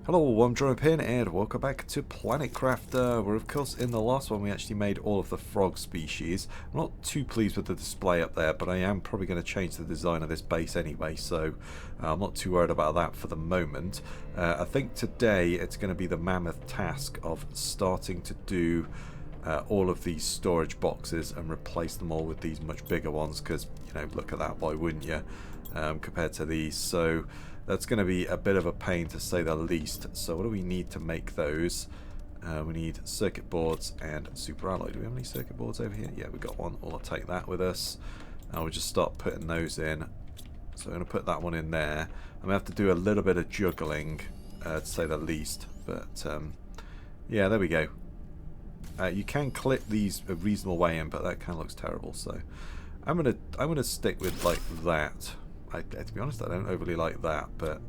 Hello, I'm Pin and welcome back to Planet Crafter, where of course in the last one we actually made all of the frog species. I'm not too pleased with the display up there, but I am probably going to change the design of this base anyway, so I'm not too worried about that for the moment. I think today it's going to be the mammoth task of starting to do all of these storage boxes and replace them all with these much bigger ones, because, you know, look at that, why wouldn't you, compared to these. So that's going to be a bit of a pain to say the least. So what do we need to make those? We need circuit boards and super alloy. Do we have any circuit boards over here? Yeah, we've got one. We'll take that with us. And we'll just start putting those in. So I'm going to put that one in there. I'm going to have to do a little bit of juggling, to say the least. But yeah, there we go. You can clip these a reasonable way in, but that kind of looks terrible. So I'm gonna stick with like that. To be honest, I don't overly like that, but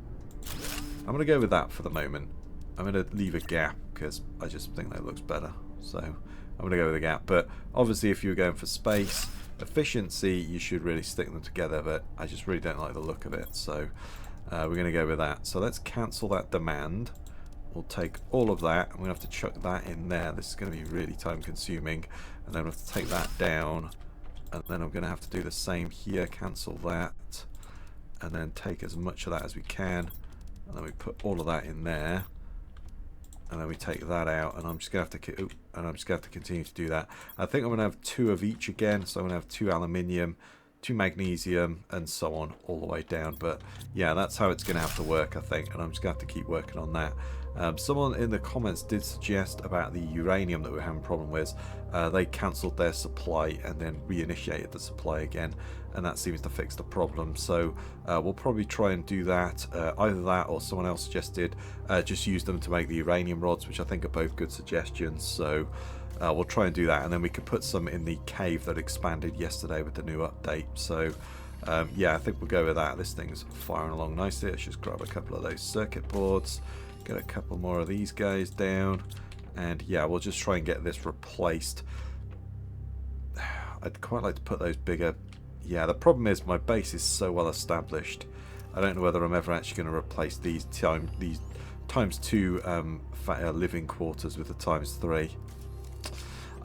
I'm going to go with that for the moment. I'm going to leave a gap because I just think that looks better. So I'm going to go with a gap. But obviously if you're going for space, efficiency, you should really stick them together, but I just really don't like the look of it. So we're going to go with that. So let's cancel that demand. We'll take all of that. I'm going to have to chuck that in there. This is going to be really time consuming. And then we'll have to take that down. And then I'm going to have to do the same here. Cancel that. And then take as much of that as we can, and then we put all of that in there, and then we take that out, and I'm just gonna have to continue to do that. I think I'm gonna have 2 of each again, so I'm gonna have 2 aluminium, 2 magnesium, and so on all the way down. But yeah, that's how it's gonna have to work, I think, and I'm just gonna have to keep working on that. Someone in the comments did suggest about the uranium that we're having a problem with. They cancelled their supply and then reinitiated the supply again, and that seems to fix the problem. So we'll probably try and do that. Either that, or someone else suggested just use them to make the uranium rods, which I think are both good suggestions. So we'll try and do that, and then we could put some in the cave that expanded yesterday with the new update. So yeah, I think we'll go with that. This thing's firing along nicely. Let's just grab a couple of those circuit boards, get a couple more of these guys down, and yeah, we'll just try and get this replaced. I'd quite like to put those bigger. Yeah, the problem is my base is so well established. I don't know whether I'm ever actually going to replace these times 2 living quarters with the times 3.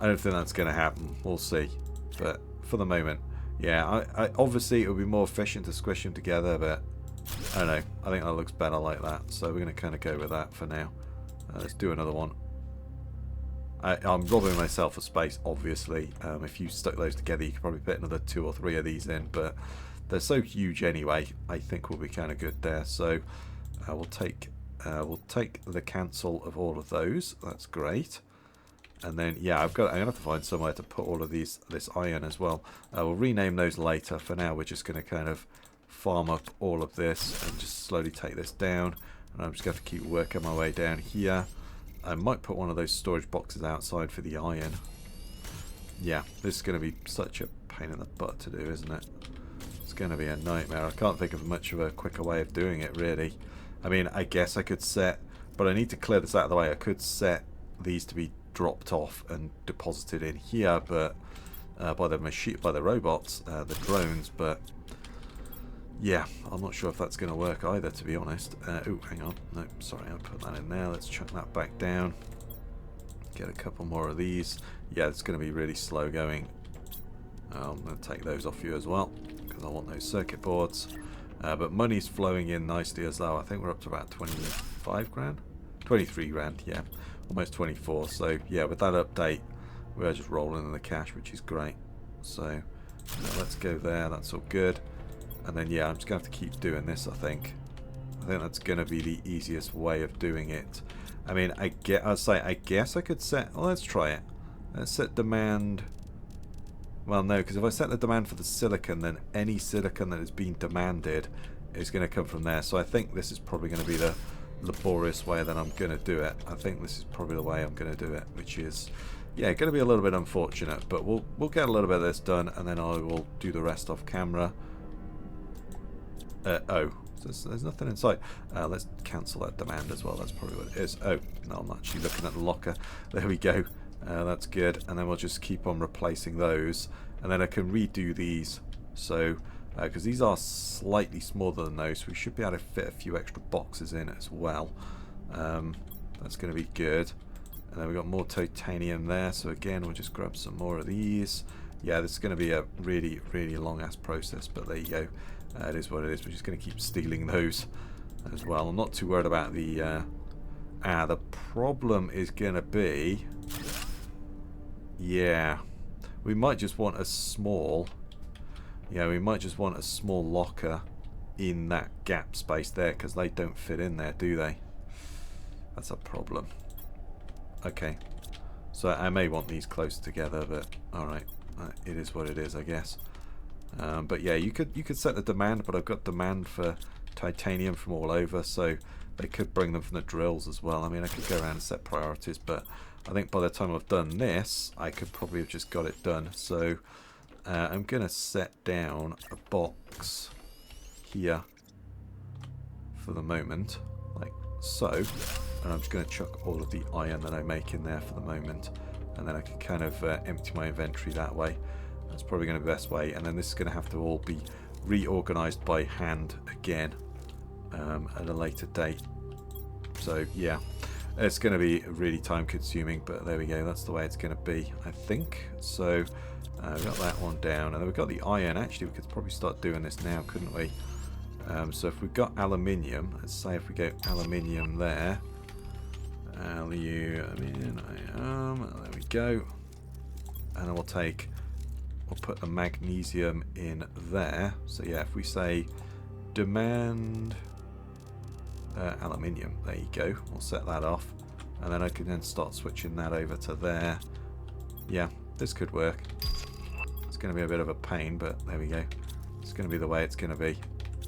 I don't think that's going to happen. We'll see. But for the moment, yeah, I obviously it would be more efficient to squish them together, but I don't know. I think that looks better like that. So we're going to kind of go with that for now. Let's do another one. I'm robbing myself of space, obviously. If you stuck those together, you could probably put another 2 or 3 of these in, but they're so huge anyway. I think we'll be kind of good there. So we'll take the cancel of all of those. That's great. And then yeah, I'm gonna have to find somewhere to put all of this iron as well. We'll rename those later. For now, we're just going to kind of farm up all of this and just slowly take this down. And I'm just going to keep working my way down here. I might put one of those storage boxes outside for the iron. Yeah, this is going to be such a pain in the butt to do, isn't it? It's going to be a nightmare. I can't think of much of a quicker way of doing it, really. I mean, I guess I could set, but I need to clear this out of the way. I could set these to be dropped off and deposited in here, but by the robots, the drones, but yeah, I'm not sure if that's going to work either, to be honest. Oh, hang on. No, sorry, I'll put that in there. Let's chuck that back down. Get a couple more of these. Yeah, it's going to be really slow going. I'm going to take those off you as well, because I want those circuit boards. But money's flowing in nicely as well. I think we're up to about 25 grand? 23 grand, yeah. Almost 24. So, yeah, with that update, we're just rolling in the cash, which is great. So, let's go there. That's all good. And then yeah, I'm just going to have to keep doing this, I think. I think that's going to be the easiest way of doing it. I mean, I guess I could set... Well, let's try it. Let's set demand... Well, no, because if I set the demand for the silicon, then any silicon that is being demanded is going to come from there. So I think this is probably going to be the laborious way that I'm going to do it. I think this is probably the way I'm going to do it, which is... Yeah, going to be a little bit unfortunate, but we'll get a little bit of this done, and then I will do the rest off camera. Oh, there's nothing inside. Let's cancel that demand as well. That's probably what it is. Oh, no, I'm actually looking at the locker. There we go. That's good. And then we'll just keep on replacing those. And then I can redo these. So, because these are slightly smaller than those, we should be able to fit a few extra boxes in as well. That's going to be good. And then we've got more titanium there, so again we'll just grab some more of these. Yeah, this is going to be a really, really long ass process, but there you go. It is what it is. We're just going to keep stealing those as well. I'm not too worried about the problem is going to be, yeah, we might just want a small, we might just want a small locker in that gap space there, because they don't fit in there, do they? That's a problem. Okay, so I may want these close together, but alright, it is what it is, I guess. But yeah, you could set the demand, but I've got demand for titanium from all over, so they could bring them from the drills as well. I mean, I could go around and set priorities, but I think by the time I've done this, I could probably have just got it done. So I'm going to set down a box here for the moment, like so. And I'm just going to chuck all of the iron that I make in there for the moment, and then I can kind of empty my inventory that way. That's probably going to be the best way. And then this is going to have to all be reorganized by hand again at a later date. So yeah, it's going to be really time consuming, but there we go, that's the way it's going to be, I think. So we've got that one down, and then we've got the iron. Actually, we could probably start doing this now, couldn't we? So if we've got aluminium, let's say if we go aluminium there, aluminium, there we go, and then we'll put the magnesium in there. So yeah, if we say demand aluminium, there you go, we'll set that off, and then I can then start switching that over to there. Yeah, this could work. It's going to be a bit of a pain, but there we go, it's going to be the way it's going to be.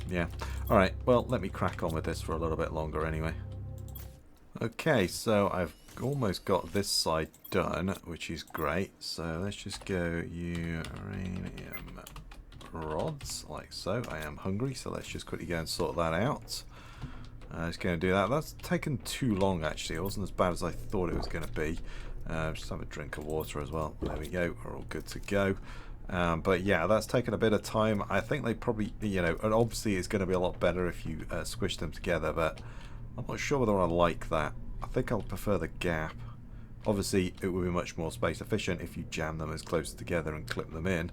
Yeah, alright, well, let me crack on with this for a little bit longer anyway. Okay, so I've almost got this side done, which is great. So let's just go uranium rods, like so. I am hungry, so let's just quickly go and sort that out. Just going to do that. That's taken too long, actually. It wasn't as bad as I thought it was going to be. Just have a drink of water as well. There we go. We're all good to go. But yeah, that's taken a bit of time. I think they probably, and obviously it's going to be a lot better if you squish them together, but I'm not sure whether I like that. I think I'll prefer the gap. Obviously, it would be much more space efficient if you jam them as close together and clip them in.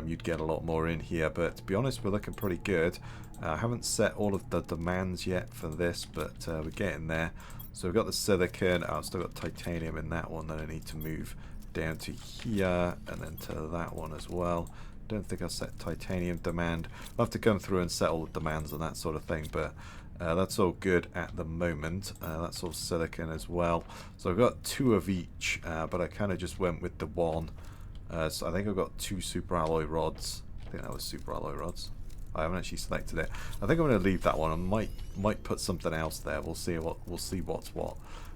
You'd get a lot more in here, but to be honest, we're looking pretty good. I haven't set all of the demands yet for this, but we're getting there. So we've got the silicon. I've still got titanium in that one that I need to move down to here, and then to that one as well. Don't think I'll set titanium demand. I'll have to come through and set all the demands and that sort of thing, but that's all good at the moment. That's all silicon as well. So I've got 2 of each, but I kind of just went with the one. So I think I've got 2 super alloy rods. I think that was super alloy rods. I haven't actually selected it. I think I'm going to leave that one. I might put something else there. We'll see what's what.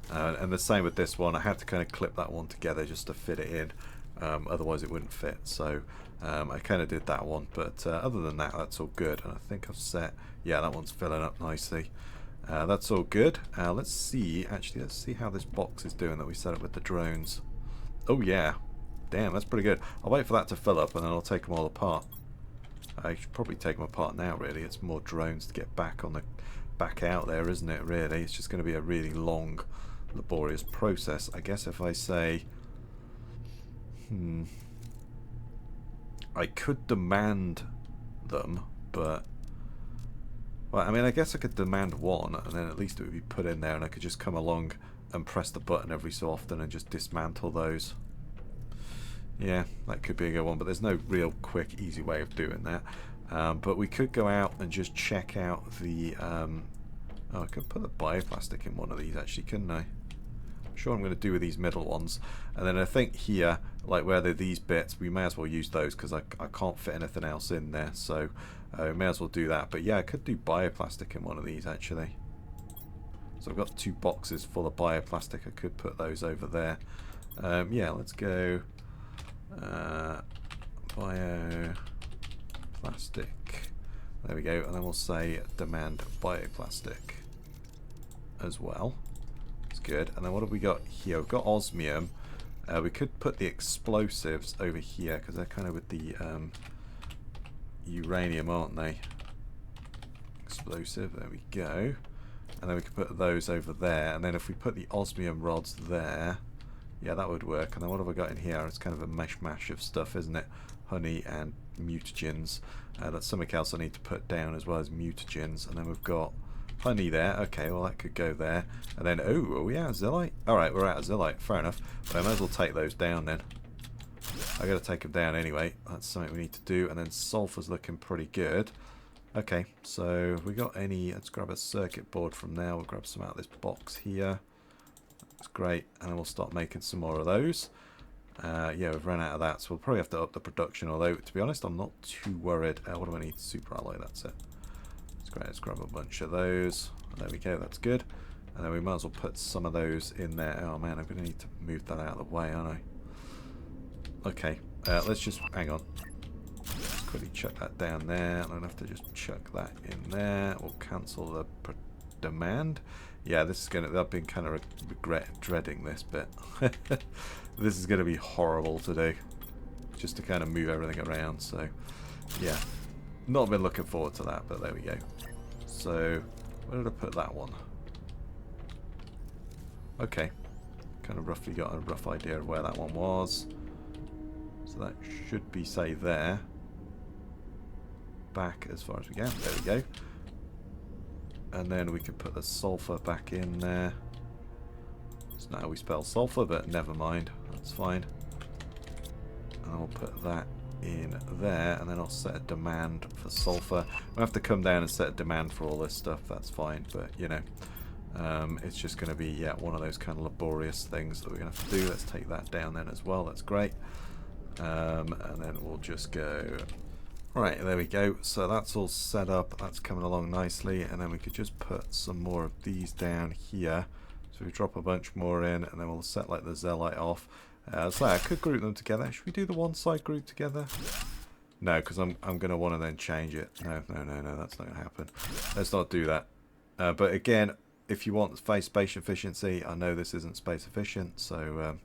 And the same with this one. I had to kind of clip that one together just to fit it in. Otherwise it wouldn't fit. So I kind of did that one. But other than that, that's all good. And I think I've set... Yeah, that one's filling up nicely. That's all good. Let's see how this box is doing that we set up with the drones. Oh yeah. Damn, that's pretty good. I'll wait for that to fill up and then I'll take them all apart. I should probably take them apart now, really. It's more drones to get back out there, isn't it, really? It's just going to be a really long, laborious process. I guess if I say... I could demand them, but... Well, I mean, I guess I could demand one, and then at least it would be put in there, and I could just come along and press the button every so often and just dismantle those. Yeah, that could be a good one, but there's no real quick, easy way of doing that. But we could go out and just check out the... oh, I could put the bioplastic in one of these, actually, couldn't I? I'm sure I'm going to do with these middle ones. And then I think here, like where they're these bits, we may as well use those, because I can't fit anything else in there. So we may as well do that. But yeah, I could do bioplastic in one of these, actually. So I've got 2 boxes full of bioplastic. I could put those over there. Yeah, let's go... bioplastic. There we go, and then we'll say demand bioplastic as well. It's good. And then what have we got here? We've got osmium. We could put the explosives over here because they're kind of with the uranium, aren't they? Explosive. There we go. And then we can put those over there. And then if we put the osmium rods there, yeah, that would work. And then what have I got in here? It's kind of a mash of stuff, isn't it? Honey and mutagens. That's something else I need to put down as well as mutagens. And then we've got honey there. Okay, well that could go there. And then, oh, are we out of zeolite? Alright, we're out of zeolite. Fair enough. But I might as well take those down then. I got to take them down anyway. That's something we need to do. And then sulfur's looking pretty good. Okay, so have we got any... Let's grab a circuit board from there. We'll grab some out of this box here. That's great. And then we'll start making some more of those. Yeah, we've run out of that, so we'll probably have to up the production. Although, to be honest, I'm not too worried. What do I need? Super alloy, that's it. That's great. Let's grab a bunch of those. There we go, that's good. And then we might as well put some of those in there. Oh man, I'm going to need to move that out of the way, aren't I? Okay, let's just... Hang on. Quickly chuck that down there. I'm going to have to just chuck that in there. We'll cancel the demand. Yeah, this is going to... I've been kind of dreading this bit. This is going to be horrible to do. Just to kind of move everything around. So, yeah. Not been looking forward to that, but there we go. So, where did I put that one? Okay. Kind of roughly got a rough idea of where that one was. So that should be, say, there. Back as far as we can. There we go. And then we can put the sulfur back in there. It's not how we spell sulfur, but never mind. That's fine. And I'll put that in there, and then I'll set a demand for sulfur. I'll have to come down and set a demand for all this stuff. That's fine, but you know, it's just going to be one of those kind of laborious things that we're going to have to do. Let's take that down then as well. That's great. And then we'll just go... Right, there we go. So that's all set up. That's coming along nicely. And then we could just put some more of these down here. So we drop a bunch more in, and then we'll set like the zeolite off. So I could group them together. Should we do the one side group together? No, because I'm going to want to then change it. No, that's not going to happen. Let's not do that. But again, if you want space efficiency, I know this isn't space efficient, so...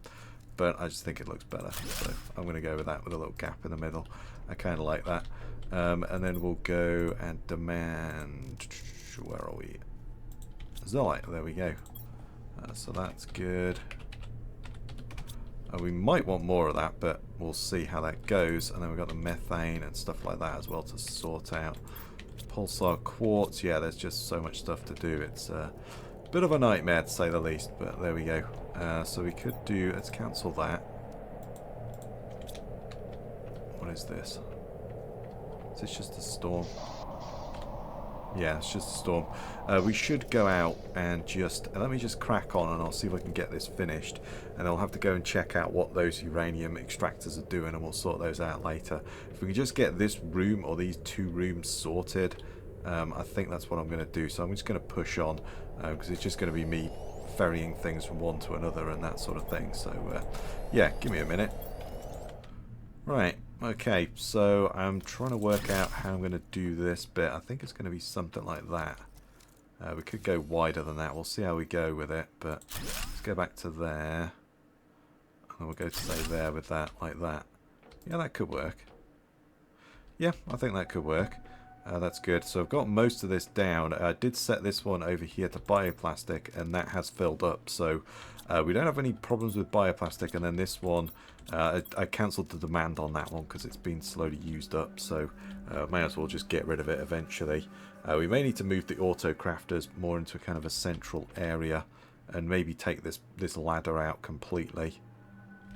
but I just think it looks better, so I'm going to go with that with a little gap in the middle. I kind of like that. And then we'll go and demand... Where are we? Zeolite, there we go. So that's good. We might want more of that, but we'll see how that goes. And then we've got the methane and stuff like that as well to sort out. Pulsar quartz, yeah, there's just so much stuff to do. It's a bit of a nightmare to say the least, but there we go. So we could do, let's cancel that. What is this? Is this just a storm? Yeah, it's just a storm. We should go out and just... let me just crack on and I'll see if I can get this finished. And I'll have to go and check out what those uranium extractors are doing, and we'll sort those out later. If we can just get this room or these two rooms sorted, I think that's what I'm going to do. So I'm just going to push on, because it's just going to be me ferrying things from one to another and that sort of thing. So, yeah, give me a minute. Right. Okay, so I'm trying to work out how I'm going to do this bit. I think it's going to be something like that. We could go wider than that. We'll see how we go with it, but let's go back to there. And we'll go to say there with that, like that. Yeah, that could work. Yeah, I think that could work. That's good. So I've got most of this down. I did set this one over here to bioplastic, and that has filled up. So we don't have any problems with bioplastic. And then this one, I cancelled the demand on that one because it's been slowly used up. So may as well just get rid of it eventually. We may need to move the auto crafters more into a kind of a central area, and maybe take this ladder out completely.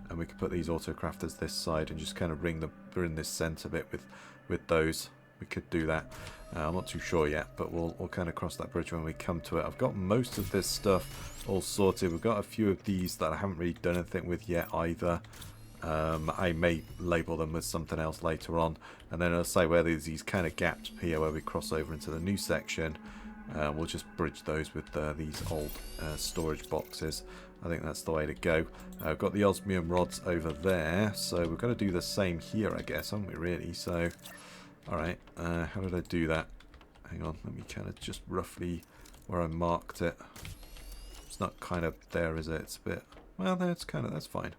And we could put these auto crafters this side and just kind of bring this centre bit with those. We could do that. I'm not too sure yet, but we'll kind of cross that bridge when we come to it. I've got most of this stuff all sorted. We've got a few of these that I haven't really done anything with yet either. I may label them with something else later on. And then I'll say where there's these kind of gaps here where we cross over into the new section. We'll just bridge those with these old storage boxes. I think that's the way to go. I've got the osmium rods over there, so we're going to do the same here, I guess, aren't we, really? So, alright, how did I do that? Hang on, let me kind of just roughly where I marked it. It's not kind of there, is it? It's a bit... Well, that's kind of... That's fine.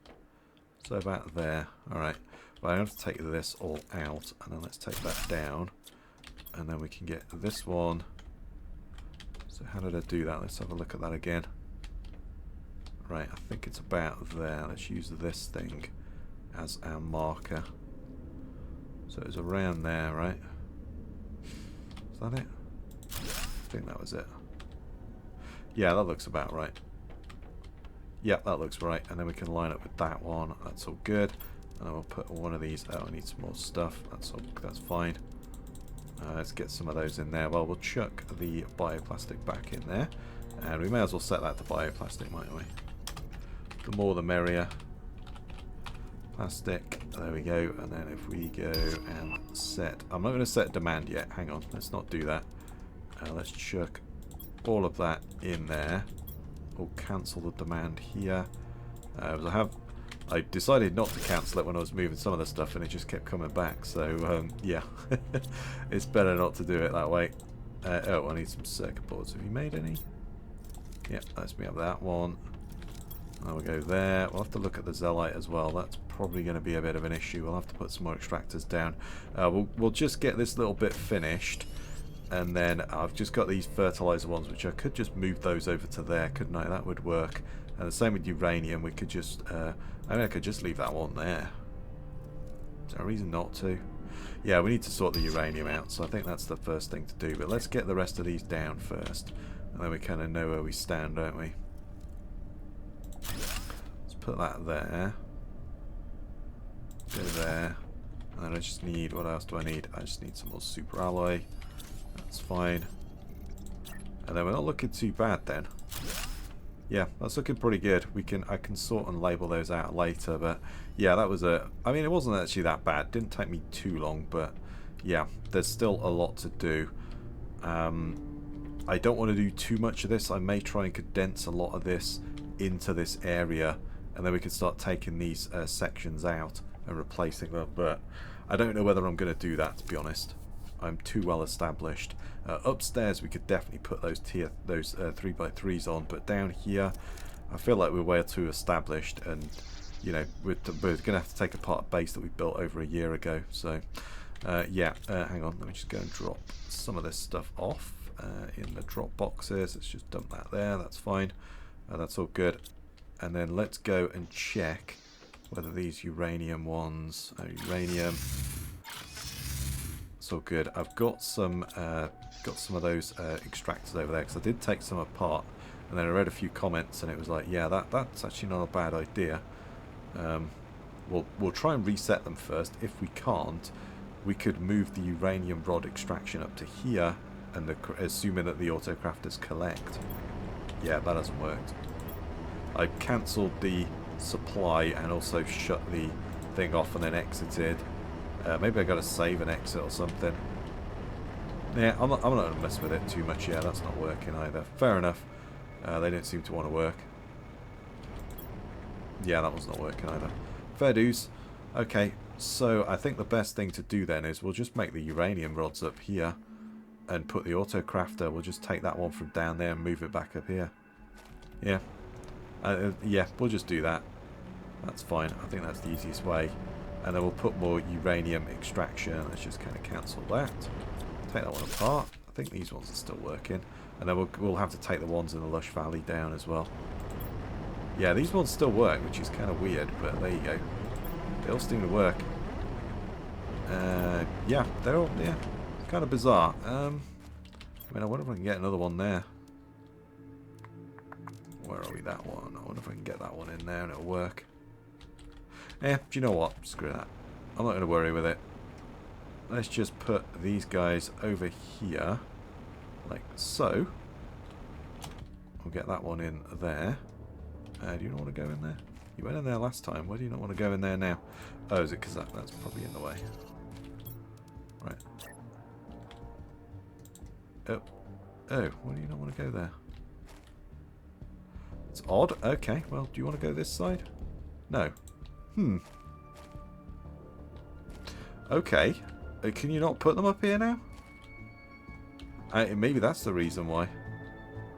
So about there. Alright. Well, I have to take this all out, and then let's take that down. And then we can get this one... So how did I do that? Let's have a look at that again. Right, I think it's about there. Let's use this thing as our marker. So it was around there, right? Is that it? I think that was it. Yeah, that looks about right. Yep, that looks right. And then we can line up with that one. That's all good. And then we'll put one of these. Oh, I need some more stuff. That's fine. Let's get some of those in there. Well, we'll chuck the bioplastic back in there. And we may as well set that to bioplastic, mightn't we? The more the merrier. Plastic. There we go. And then if we go and set... I'm not going to set demand yet. Hang on. Let's not do that. Let's chuck all of that in there. We'll cancel the demand here. I decided not to cancel it when I was moving some of the stuff and it just kept coming back. So, yeah. It's better not to do it that way. Oh, I need some circuit boards. Have you made any? Yeah, let's me have that one. And we'll go there. We'll have to look at the Zeolite as well. That's probably going to be a bit of an issue. We'll have to put some more extractors down. We'll just get this little bit finished. And then I've just got these fertilizer ones, which I could just move those over to there, couldn't I? That would work. And the same with uranium. We could just... I could just leave that one there. Is there a reason not to? Yeah, we need to sort the uranium out, so I think that's the first thing to do. But let's get the rest of these down first. And then we kind of know where we stand, don't we? Let's put that there. Go there. And then I just need... What else do I need? I just need some more super alloy. That's fine. And then we're not looking too bad then. Yeah, that's looking pretty good. I can sort and label those out later, but yeah, that was I mean, it wasn't actually that bad. Didn't take me too long, but yeah, there's still a lot to do. I don't want to do too much of this. I may try and condense a lot of this into this area, and then we can start taking these sections out and replacing them, but I don't know whether I'm going to do that, to be honest. I'm too well established. Upstairs we could definitely put those 3x3s on, but down here I feel like we're way too established, and you know, we're going to have to take apart a base that we built over a year ago. So yeah, hang on, let me just go and drop some of this stuff off in the drop boxes. Let's just dump that there, that's fine. That's all good. And then let's go and check whether these uranium ones are uranium. It's all good. I've got some of those extractors over there because I did take some apart, and then I read a few comments and it was like, yeah, that's actually not a bad idea. We'll try and reset them first. If we can't, we could move the uranium rod extraction up to here, and assuming that the autocrafters collect. Yeah, that hasn't worked. I cancelled the supply and also shut the thing off and then exited. Maybe I got to save and exit or something. Yeah, I'm not going to mess with it too much. Yeah, that's not working either. Fair enough. They didn't seem to want to work. Yeah, that was not working either. Fair dues. Okay, so I think the best thing to do then is we'll just make the uranium rods up here and put the autocrafter. We'll just take that one from down there and move it back up here. Yeah. Yeah, we'll just do that. That's fine. I think that's the easiest way. And then we'll put more uranium extraction. Let's just kind of cancel that. Take that one apart. I think these ones are still working. And then we'll have to take the ones in the Lush Valley down as well. Yeah, these ones still work, which is kind of weird, but there you go. They all seem to work. Yeah, they're all, yeah, kind of bizarre. I mean, I wonder if I can get another one there. Where are we? That one. I wonder if I can get that one in there and it'll work. Do you know what? Screw that. I'm not going to worry with it. Let's just put these guys over here, like so. We'll get that one in there. Do you not want to go in there? You went in there last time. Why do you not want to go in there now? Oh, is it because that's probably in the way? Right. Oh, why do you not want to go there? It's odd. Okay, well, do you want to go this side? No. Okay. Can you not put them up here now? Maybe that's the reason why.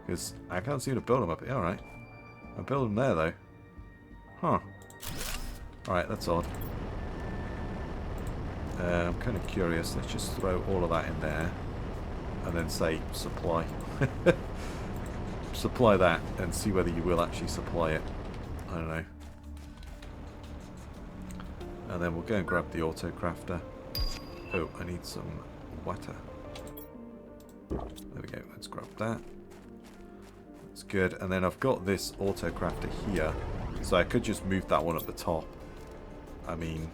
Because I can't seem to build them up here. Alright. I'll build them there, though. Huh. Alright, that's odd. I'm kind of curious. Let's just throw all of that in there. And then say supply. Supply that and see whether you will actually supply it. I don't know. And then we'll go and grab the auto crafter. Oh, I need some water. There we go, let's grab that. That's good. And then I've got this auto crafter here, so I could just move that one at the top. I mean,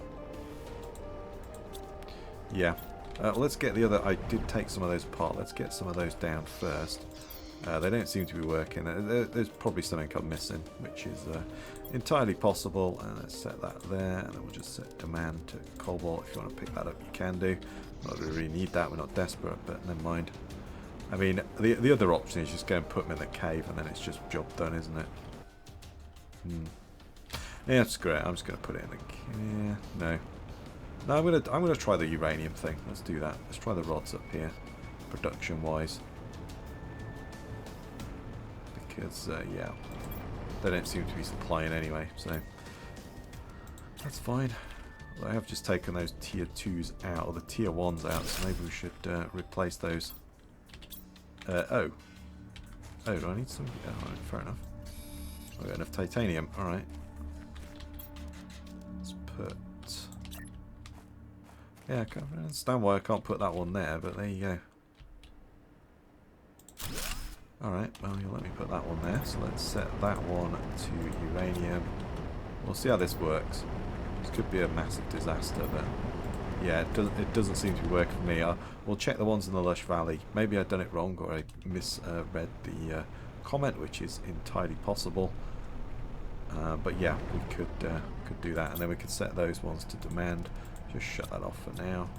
yeah. Let's get the other. I did take some of those apart. Let's get some of those down first. They don't seem to be working. There's probably something I'm missing, which is entirely possible. And let's set that there, and then we'll just set demand to cobalt. If you want to pick that up, you can do. Not that we really need that. We're not desperate, but never mind. I mean, the other option is just go and put them in the cave, and then it's just job done, isn't it? Yeah, that's great. I'm just going to put it in the... Yeah, no. No, I'm gonna try the uranium thing. Let's do that. Let's try the rods up here, production-wise. Because, yeah, they don't seem to be supplying anyway, so that's fine. I have just taken those tier 2s out, or the tier 1s out, so maybe we should replace those. Oh, do I need some? Oh, right, fair enough. I've got enough titanium. Alright. Let's put... Yeah, I can't understand why I can't put that one there, but there you go. Alright, well, you'll let me put that one there. So let's set that one to uranium. We'll see how this works. This could be a massive disaster, but yeah, it doesn't seem to be working for me. We'll check the ones in the Lush Valley. Maybe I've done it wrong, or I misread the comment, which is entirely possible. But yeah, we could do that, and then we could set those ones to demand. Just shut that off for now.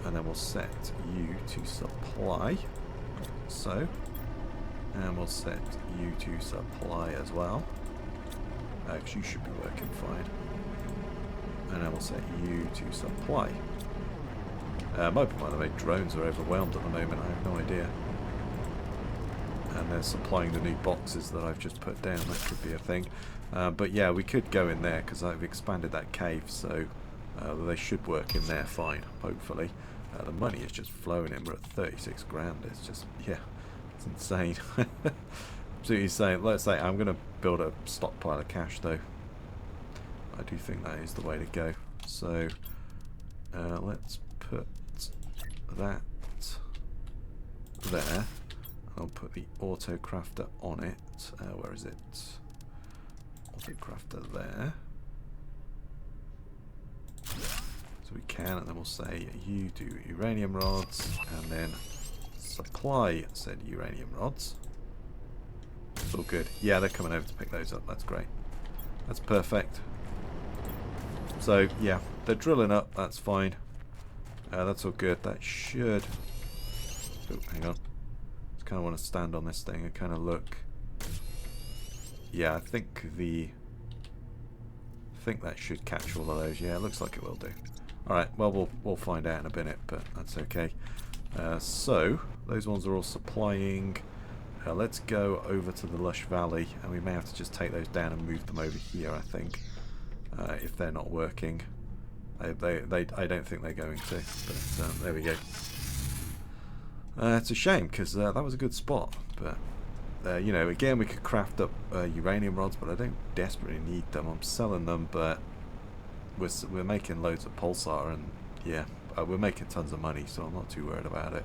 And then we'll set you to supply. So. And we'll set you to supply as well. Actually, you should be working fine. And then we'll set you to supply. Might be, by the way, drones are overwhelmed at the moment. I have no idea. And they're supplying the new boxes that I've just put down. That could be a thing. But yeah, we could go in there because I've expanded that cave, so they should work in there fine, hopefully. The money is just flowing in. We're at 36 grand. It's just, yeah, it's insane. Absolutely insane. Let's say I'm going to build a stockpile of cash, though. I do think that is the way to go. So let's put that there. I'll put the auto crafter on it. Where is it? Auto crafter there. So we can, and then we'll say you do uranium rods, and then supply said uranium rods. It's all good. Yeah, they're coming over to pick those up. That's great. That's perfect. So yeah, they're drilling up. That's fine. That's all good. That should. Oh, hang on. Kind of want to stand on this thing and kind of look. Yeah, I think that should catch all of those. Yeah, it looks like it will do. All right, well we'll find out in a minute, but that's okay. So those ones are all supplying. Let's go over to the Lush Valley, and we may have to just take those down and move them over here. I think if they're not working, I don't think they're going to. But there we go. It's a shame because that was a good spot, but you know, again, we could craft up uranium rods, but I don't desperately need them. I'm selling them, but we're making loads of pulsar, and yeah, we're making tons of money, so I'm not too worried about it.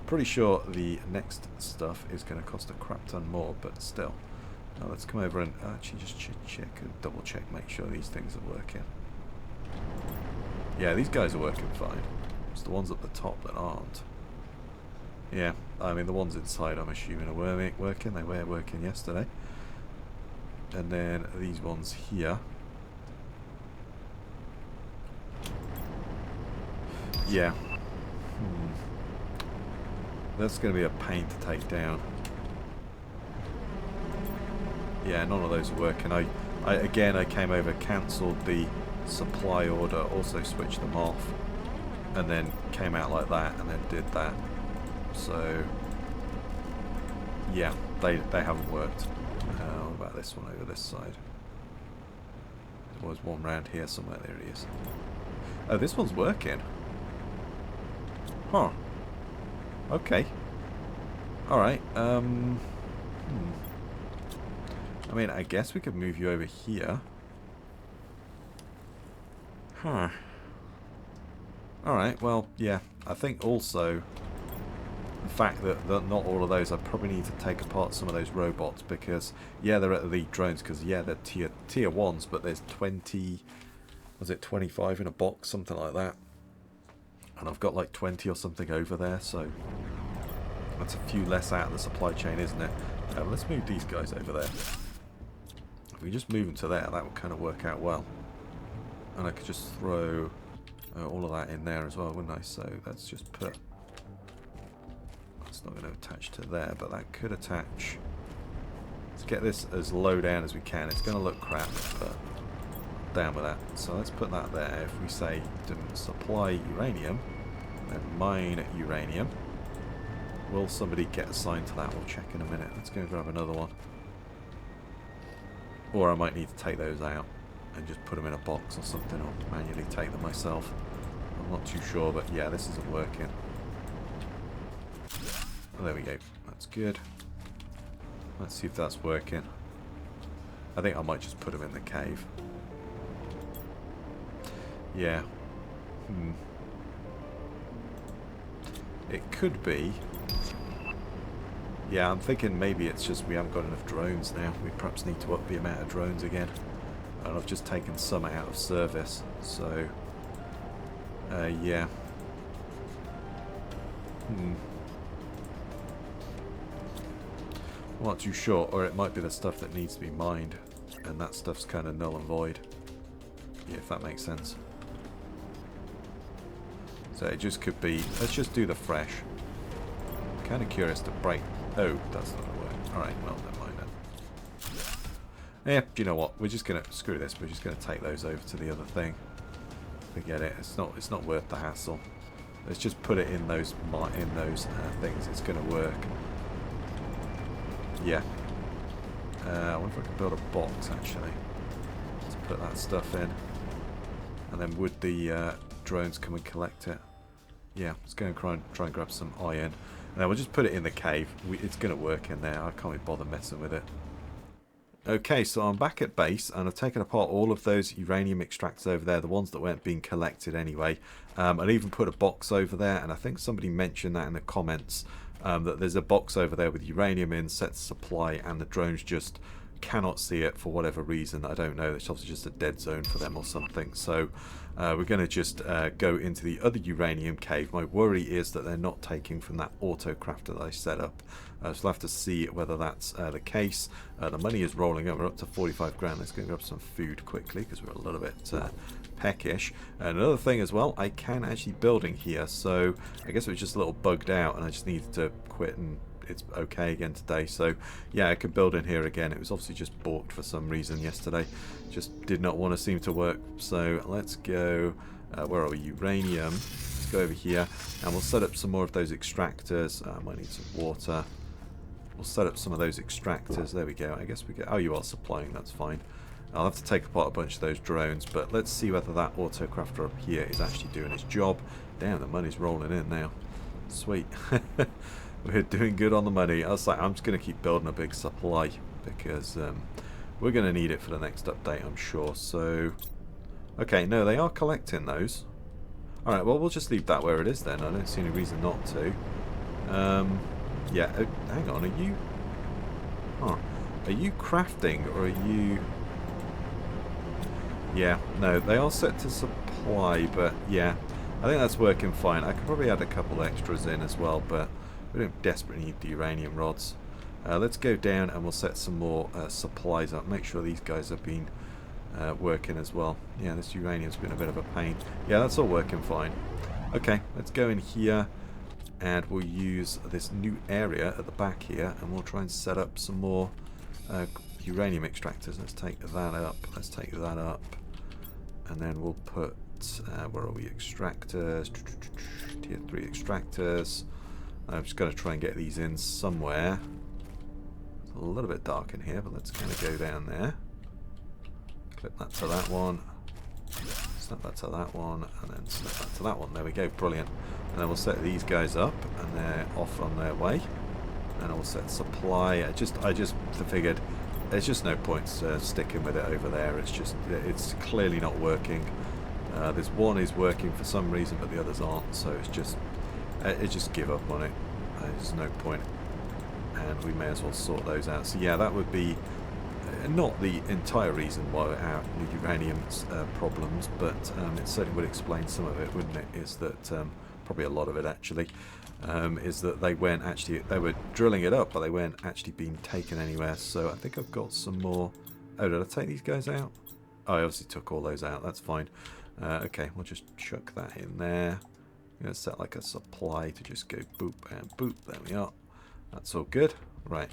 Pretty sure the next stuff is going to cost a crap ton more, but still. Now let's come over and actually just check and double check, make sure these things are working. Yeah, these guys are working fine. It's the ones at the top that aren't. Yeah, I mean the ones inside I'm assuming are working. They were working yesterday. And then these ones here. Yeah. That's going to be a pain to take down. Yeah, none of those are working. Again, I came over, cancelled the supply order, also switched them off, and then came out like that, and then did that. So, yeah, they haven't worked. What about this one over this side? There was one round here somewhere. There it is. Oh, this one's working. Huh. Okay. Alright. I mean, I guess we could move you over here. Huh. Alright, well, yeah. I think also the fact that not all of those, I probably need to take apart some of those robots because, yeah, they're elite drones because, yeah, they're tier 1s, but there's 20, was it 25 in a box, something like that. And I've got like 20 or something over there, so that's a few less out of the supply chain, isn't it? Let's move these guys over there. If we just move them to there, that would kind of work out well. And I could just throw all of that in there as well, wouldn't I? So let's just put... It's not going to attach to there, but that could attach... Let's get this as low down as we can. It's going to look crap, but down with that. So let's put that there. If we say to supply uranium, then mine uranium. Will somebody get assigned to that? We'll check in a minute. Let's go grab another one. Or I might need to take those out and just put them in a box or something, or manually take them myself. I'm not too sure, but yeah, this isn't working. Oh, there we go. That's good. Let's see if that's working. I think I might just put them in the cave. Yeah. It could be. Yeah, I'm thinking maybe it's just we haven't got enough drones now. We perhaps need to up the amount of drones again. And I've just taken some out of service. So, yeah. I'm not too sure. Or it might be the stuff that needs to be mined. And that stuff's kind of null and void. Yeah, if that makes sense. So it just could be... Let's just do the fresh. I'm kind of curious to break... Oh, that's not going to work. Alright, well, never mind then. Yeah, do you know what? We're just going to... Screw this. We're just going to take those over to the other thing. Forget it. It's not worth the hassle. Let's just put it in those things. It's going to work. Yeah. I wonder if I can build a box, actually. Let's put that stuff in. And then would the drones come and collect it? Yeah, let's go and try and grab some iron. And then we'll just put it in the cave. It's going to work in there. I can't be bothered messing with it. Okay, so I'm back at base, and I've taken apart all of those uranium extractors over there, the ones that weren't being collected anyway. I'd even put a box over there, and I think somebody mentioned that in the comments, that there's a box over there with uranium in, set to supply, and the drones just cannot see it for whatever reason. I don't know. It's obviously just a dead zone for them or something. So we're going to just go into the other uranium cave. My worry is that they're not taking from that auto crafter that I set up. So we'll have to see whether that's the case. The money is rolling up. We're up to 45 grand. Let's go grab some food quickly because we're a little bit peckish. And another thing as well, I can actually build in here. So I guess it was just a little bugged out and I just needed to quit, and it's okay again today. So yeah, I could build in here again. It was obviously just balked for some reason yesterday. Just did not want to seem to work. So let's go, where are we? Uranium. Let's go over here and we'll set up some more of those extractors. I might need some water. We'll set up some of those extractors. There we go. I guess we get... Oh, you are supplying. That's fine. I'll have to take apart a bunch of those drones, but let's see whether that auto crafter up here is actually doing its job. Damn, the money's rolling in now. Sweet. We're doing good on the money. I was like, I'm just going to keep building a big supply because we're going to need it for the next update, I'm sure. So, okay, no, they are collecting those. Alright, well, we'll just leave that where it is then. I don't see any reason not to. Yeah, hang on, are you... Huh. Are you crafting or are you... Yeah, no, they are set to supply, but yeah, I think that's working fine. I could probably add a couple extras in as well, but we don't desperately need the uranium rods. Let's go down and we'll set some more supplies up. Make sure these guys have been working as well. Yeah, this uranium's been a bit of a pain. Yeah, that's all working fine. Okay, let's go in here and we'll use this new area at the back here and we'll try and set up some more uranium extractors. Let's take that up. Let's take that up. And then we'll put, where are we? Extractors. Tier 3 extractors. I'm just going to try and get these in somewhere. It's a little bit dark in here, but let's kind of go down there. Clip that to that one. snap that to that one, and then snap that to that one. There we go, brilliant. And then we'll set these guys up, and they're off on their way. And I'll set supply. I just figured there's just no point sticking with it over there. It's clearly not working. This one is working for some reason, but the others aren't. So it's just give up on it. There's no point, and we may as well sort those out. So yeah, that would be not the entire reason why we're out the uranium problems, but it certainly would explain some of it, wouldn't it? Is that probably a lot of it actually is that they were drilling it up, but they weren't actually being taken anywhere. So I think I've got some more. Oh, did I take these guys out? Oh, I obviously took all those out. That's fine. Okay, we'll just chuck that in there. I'm going to set like a supply to just go boop and boop. There we are. That's all good. Right.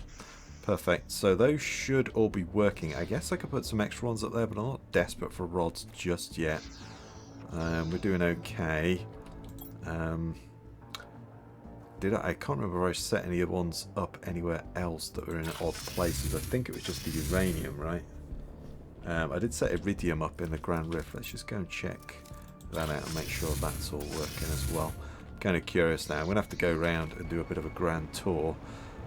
Perfect. So those should all be working. I guess I could put some extra ones up there, but I'm not desperate for rods just yet. We're doing okay. I can't remember if I set any ones up anywhere else that were in odd places. I think it was just the uranium, right? I did set iridium up in the Grand Rift. Let's just go and check that out and make sure that's all working as well. Kind of curious now. I'm going to have to go around and do a bit of a grand tour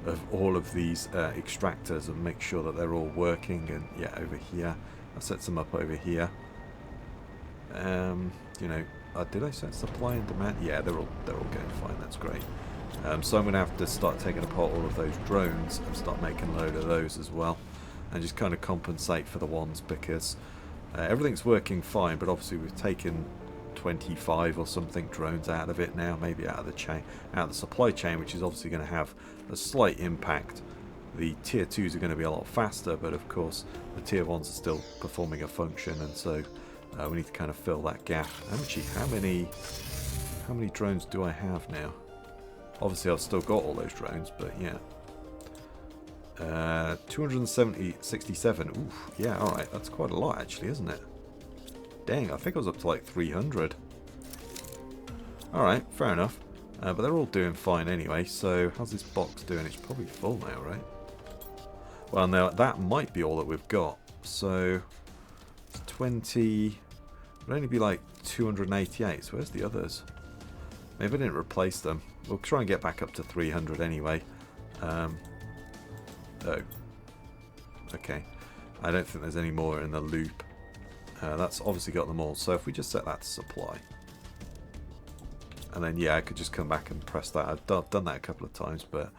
of all of these extractors and make sure that they're all working. And yeah, over here, I set some up over here. You know, did I set supply and demand? Yeah, they're all going fine. That's great. So I'm going to have to start taking apart all of those drones and start making a load of those as well, and just kind of compensate for the ones, because everything's working fine, but obviously we've taken 25 or something drones out of it now, maybe out of the chain, out of the supply chain, which is obviously going to have a slight impact. The tier 2s are going to be a lot faster, but of course the tier 1s are still performing a function, and so we need to kind of fill that gap. Actually, how many drones do I have now? Obviously I've still got all those drones, but yeah. 267. Oof, yeah, alright, that's quite a lot actually, isn't it? Dang, I think I was up to like 300. Alright, fair enough. But they're all doing fine anyway, so how's this box doing? It's probably full now, right? Well, now that might be all that we've got. So, it's 20... It would only be like 288, so where's the others? Maybe I didn't replace them. We'll try and get back up to 300 anyway. Oh. Okay. I don't think there's any more in the loop. That's obviously got them all. So if we just set that to supply. And then, yeah, I could just come back and press that. I've done that a couple of times, but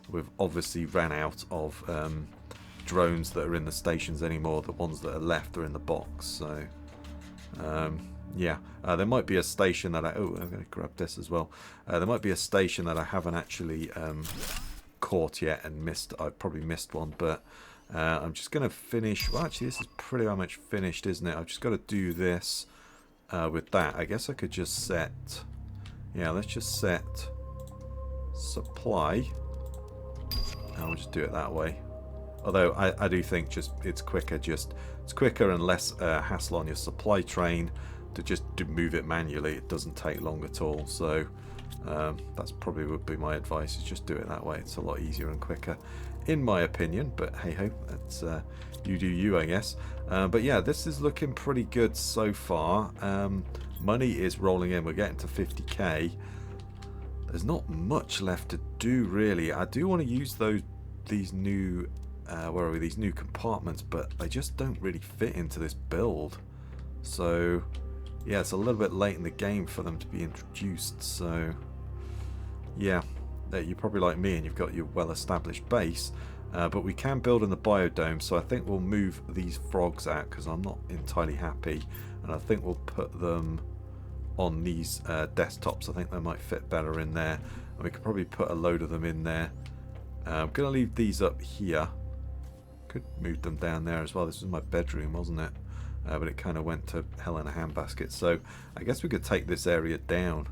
we've obviously ran out of drones that are in the stations anymore. The ones that are left are in the box. So, yeah, there might be a station that oh, I'm going to grab this as well. There might be a station that I haven't actually caught yet and missed. I probably missed one, but I'm just going to finish. Well, actually, this is pretty much finished, isn't it? I've just got to do this with that. I guess I could just set. Yeah, let's just set supply. And we'll just do it that way. Although I do think just it's quicker and less hassle on your supply train to just move it manually. It doesn't take long at all. So that's probably would be my advice, is just do it that way. It's a lot easier and quicker, in my opinion. But hey ho, that's you do you, I guess. But yeah, this is looking pretty good so far. Money is rolling in. We're getting to 50k. There's not much left to do really. I do want to use these new where are we? These new compartments, but they just don't really fit into this build. So yeah, it's a little bit late in the game for them to be introduced. So yeah, you're probably like me and you've got your well-established base, but we can build in the biodome. So I think we'll move these frogs out because I'm not entirely happy, and I think we'll put them on these desktops. I think they might fit better in there, and we could probably put a load of them in there. I'm going to leave these up here. Could move them down there as well. This was my bedroom, wasn't it? But it kind of went to hell in a handbasket. So I guess we could take this area down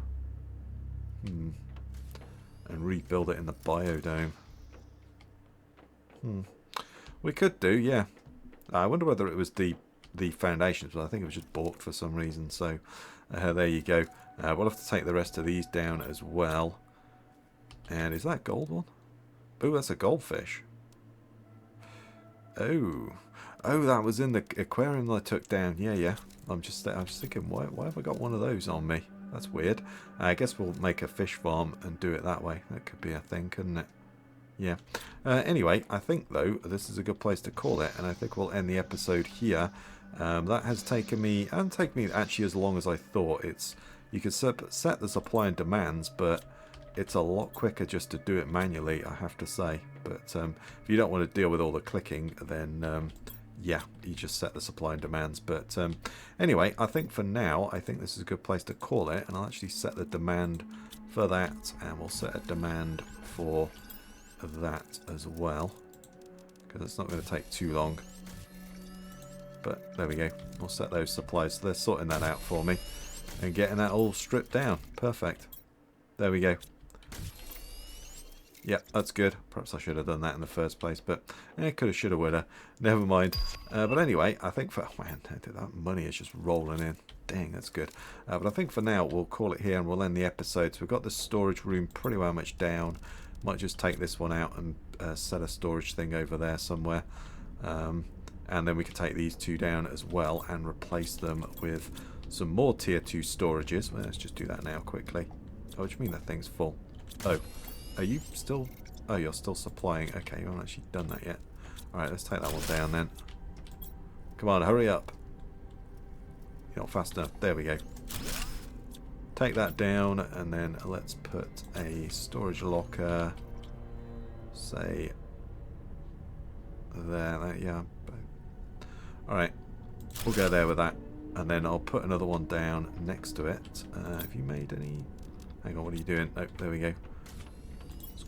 and rebuild it in the biodome. We could do, yeah. I wonder whether it was the foundations, but I think it was just balked for some reason. So there you go. We'll have to take the rest of these down as well. And is that gold one? Oh, that's a goldfish. Oh, that was in the aquarium that I took down. Yeah. I'm just thinking, why have I got one of those on me? That's weird. I guess we'll make a fish farm and do it that way. That could be a thing, couldn't it? Yeah. Anyway, I think, though, this is a good place to call it, and I think we'll end the episode here. That has taken me, and taken me actually as long as I thought. You can set the supply and demands, but it's a lot quicker just to do it manually, I have to say. But if you don't want to deal with all the clicking, then yeah, you just set the supply and demands. But anyway, I think for now, I think this is a good place to call it, and I'll actually set the demand for that, and we'll set a demand for that as well, because it's not going to take too long. But there we go, we'll set those supplies, so they're sorting that out for me and getting that all stripped down. Perfect. There we go. Yep, that's good. Perhaps I should have done that in the first place, but coulda, shoulda, woulda. Never mind. But anyway, I think for... Man, that money is just rolling in. Dang, that's good. But I think for now, we'll call it here and we'll end the episode. So we've got the storage room pretty well much down. Might just take this one out and set a storage thing over there somewhere. And then we can take these two down as well and replace them with some more tier 2 storages. Well, let's just do that now quickly. Oh, what do you mean that thing's full? Oh. Are you still... Oh, you're still supplying. Okay, you haven't actually done that yet. Alright, let's take that one down then. Come on, hurry up. You're not fast enough. There we go. Take that down, and then let's put a storage locker, say, there. Yeah. Alright, we'll go there with that. And then I'll put another one down next to it. Have you made any... Hang on, what are you doing? Oh, there we go.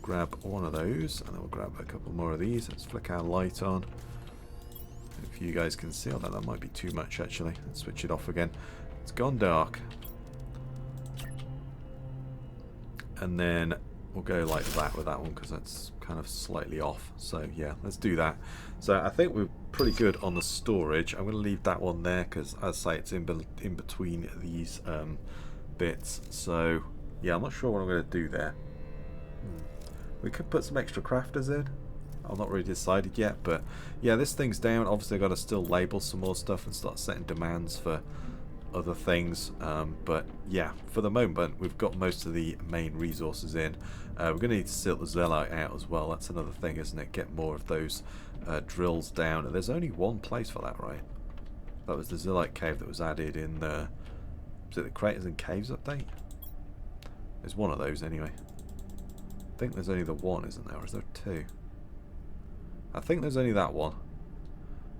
Grab one of those, and then we'll grab a couple more of these. Let's flick our light on. If you guys can see, although that might be too much actually. Let's switch it off again. It's gone dark. And then we'll go like that with that one, because that's kind of slightly off. So yeah, let's do that. So I think we're pretty good on the storage. I'm going to leave that one there, because as I say, it's in between these bits. So yeah, I'm not sure what I'm going to do there. We could put some extra crafters in. I'm not really decided yet, but yeah, this thing's down. Obviously, I've got to still label some more stuff and start setting demands for other things. But yeah, for the moment, we've got most of the main resources in. We're going to need to silt the Zeolite out as well. That's another thing, isn't it? Get more of those drills down. And there's only one place for that, right? That was the Zeolite cave that was added in the... Was it the Craters and Caves update? There's one of those anyway. I think there's only the one, isn't there? Or is there two? I think there's only that one.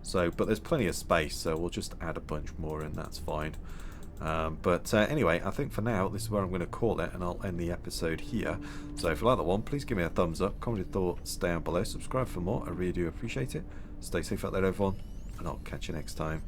So, but there's plenty of space, so we'll just add a bunch more in. That's fine. But anyway, I think for now, this is where I'm going to call it, and I'll end the episode here. So if you like that one, please give me a thumbs up, comment your thoughts down below, subscribe for more. I really do appreciate it. Stay safe out there, everyone, and I'll catch you next time.